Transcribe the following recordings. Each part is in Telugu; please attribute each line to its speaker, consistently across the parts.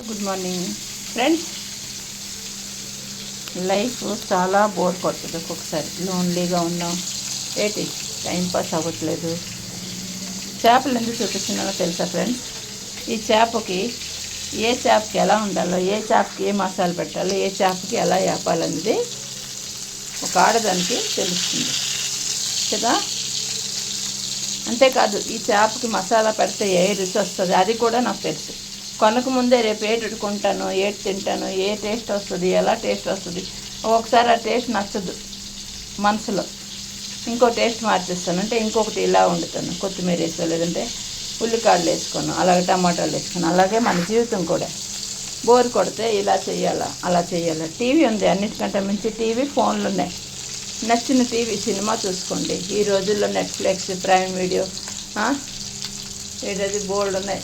Speaker 1: Good morning friends. లైఫ్ చాలా బోర్ కొడుతుంది ఒక్కొక్కసారి. లోన్లీగా ఉన్నాం, ఏంటి టైంపాస్ అవ్వట్లేదు. చేపలు ఎందుకు చూపిస్తున్నానో తెలుసా ఫ్రెండ్స్? ఈ చేపకి ఏ చేపకి ఎలా ఉండాలో, ఏ చేపకి ఏ మసాలా పెట్టాలో, ఏ చేపకి ఎలా వేపాలనేది ఒక ఆడదానికి తెలుస్తుంది కదా. అంతేకాదు, ఈ చేపకి మసాలా పెడితే ఏ రుచి వస్తుంది అది కూడా నాకు తెలుసు. కొనక ముందే రేపు ఏటి వండుకుంటాను, ఏటి తింటాను, ఏ టేస్ట్ వస్తుంది, ఎలా టేస్ట్ వస్తుంది. ఒక్కొక్కసారి ఆ టేస్ట్ నచ్చదు మనసులో, ఇంకో టేస్ట్ మార్చేస్తాను. అంటే ఇంకొకటి ఇలా వండుతాను, కొత్తిమీర వేసుకో, లేదంటే ఉల్లికాడలు వేసుకున్నాను, అలాగే టమాటాలు వేసుకున్నాను. అలాగే మన జీవితం కూడా బోర్ కొడితే ఇలా చేయాలా, అలా చేయాలా. టీవీ ఉంది, అన్నిటికంటే మించి టీవీ, ఫోన్లు ఉన్నాయి. నచ్చిన టీవీ సినిమా చూసుకోండి. ఈ రోజుల్లో నెట్ఫ్లిక్స్, ప్రైమ్ వీడియో, ఏదైతే బోల్డ్ ఉన్నాయి,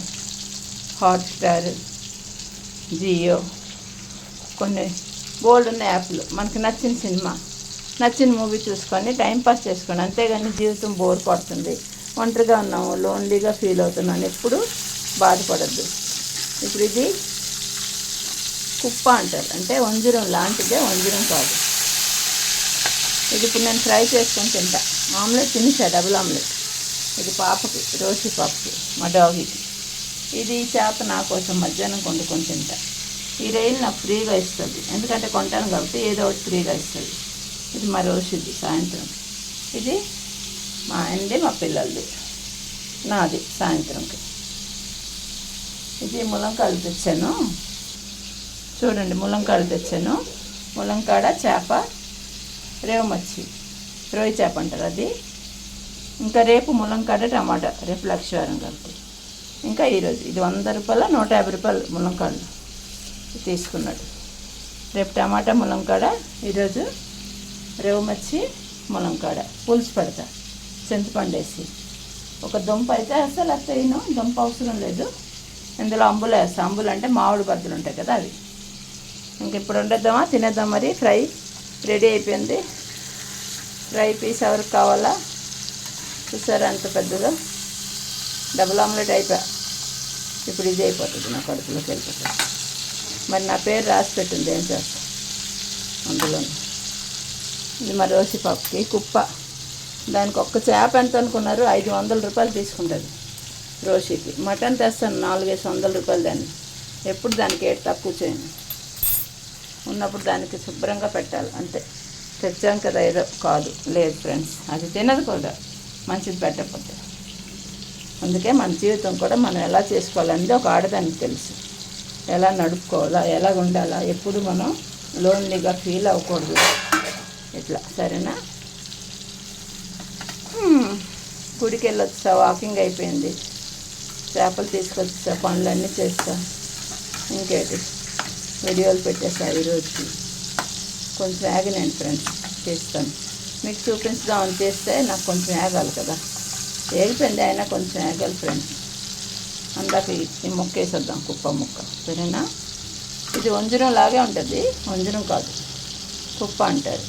Speaker 1: హాట్స్టార్, జియో, కొన్ని బోల్డ్ ఉన్న యాప్లు. మనకు నచ్చిన సినిమా, నచ్చిన మూవీ చూసుకొని టైంపాస్ చేసుకోండి. అంతేగాని జీవితం బోర్ కొడుతుంది, ఒంటరిగా ఉన్నాము, లోన్లీగా ఫీల్ అవుతున్నాను, ఎప్పుడు బాధపడద్దు. ఇప్పుడు ఇది కుప్ప అంటారు, అంటే వంజరం లాంటిదే, వంజరం కాదు. ఇది ఇప్పుడు నేను ఫ్రై చేసుకొని తింటా. ఆమ్లెట్ తినేసా, డబుల్ ఆమ్లెట్. ఇది పాపకి, రోషి పాపకి, మా డాగీకి. ఇది చేప నా కోసం మధ్యాహ్నం వండుకొని తింటా. ఈ రైలు నాకు ఫ్రీగా ఇస్తుంది, ఎందుకంటే కొంటాను కాబట్టి ఏదో ఒకటి ఫ్రీగా ఇస్తుంది. ఇది మా రోషిది సాయంత్రం. ఇది మా ఆయనది, మా పిల్లలది, నాది సాయంత్రంకి. ఇది ములంకాయలు తెచ్చాను చూడండి, ములంకాయలు తెచ్చాను. ములంకాడ చేప, రేవమచ్చి, రోయి చేప అంటారు అది. ఇంకా రేపు ములంకాడ టమాటా, రేపు లక్షవారం కాబట్టి. ఇంకా ఈరోజు ఇది 100 రూపాయల, 150 రూపాయలు ములంకాడలు తీసుకున్నాడు. రేపు టమాటా, ములంకాడ, ఈరోజు రేవమచ్చి, ములంకాడ పులుసు పెడతా చింతపండు వేసి. ఒక దుంప అయితే అసలు వేయను, దుంప అవసరం లేదు. ఇందులో అంబులు వేస్తా. అంబులు అంటే మామిడి బద్దలు ఉంటాయి కదా, అవి. ఇంక ఇప్పుడు వండేద్దామా, తినేద్దాం. మరి ఫ్రై రెడీ అయిపోయింది. ఫ్రై పీస్ ఎవరికి కావాలా చూసారా, అంత పెద్దగా. డబుల్ ఆమ్లెట్ అయిపోయా. ఇప్పుడు ఇది అయిపోతుంది, నా కడుపులోకి వెళ్ళిపోతుంది. మరి నా పేరు రాసి పెట్టింది, ఏం చేస్తా అందులో. ఇది మా రోసి పప్పుకి కుప్ప. దానికి ఒక్క చేప ఎంత అనుకున్నారు? 500 రూపాయలు తీసుకుంటుంది రోషికి. మటన్ తెస్తాను 400-500 రూపాయలు. దాన్ని ఎప్పుడు దానికి ఏడు తక్కువ చేయను. ఉన్నప్పుడు దానికి శుభ్రంగా పెట్టాలి అంతే. తెచ్చాం కదా ఏదో కాదు, లేదు ఫ్రెండ్స్, అది తినదు కూడా మంచిది పెట్టకపోతే. అందుకే మన జీవితం కూడా మనం ఎలా చేసుకోవాలనేది ఒక ఆడదానికి తెలుసు. ఎలా నడుపుకోవాలా, ఎలా ఉండాలా, ఎప్పుడు మనం లోన్లీగా ఫీల్ అవ్వకూడదు. ఇట్లా సరేనా. గుడికి వెళ్ళొచ్చా, వాకింగ్ అయిపోయింది, చేపలు తీసుకొచ్చా, పనులన్నీ చేస్తా, ఇంకేంటి వీడియోలు పెట్టేస్తా. ఈరోజుకి కొంచెం ఆగినండి ఫ్రెండ్స్, చేస్తాను మీకు చూపించుదామని చేస్తే నాకు కొంచెం ఆగాలి కదా. ఏగిపోయింది, అయినా కొంచెం ఆగాలి ఫ్రెండ్స్. అందాక ఈ ముక్క వేసేద్దాం, కుప్ప ముక్క, సరేనా. ఇది వంజరం లాగే ఉంటుంది, వంజరం కాదు, కుప్ప అంటారు.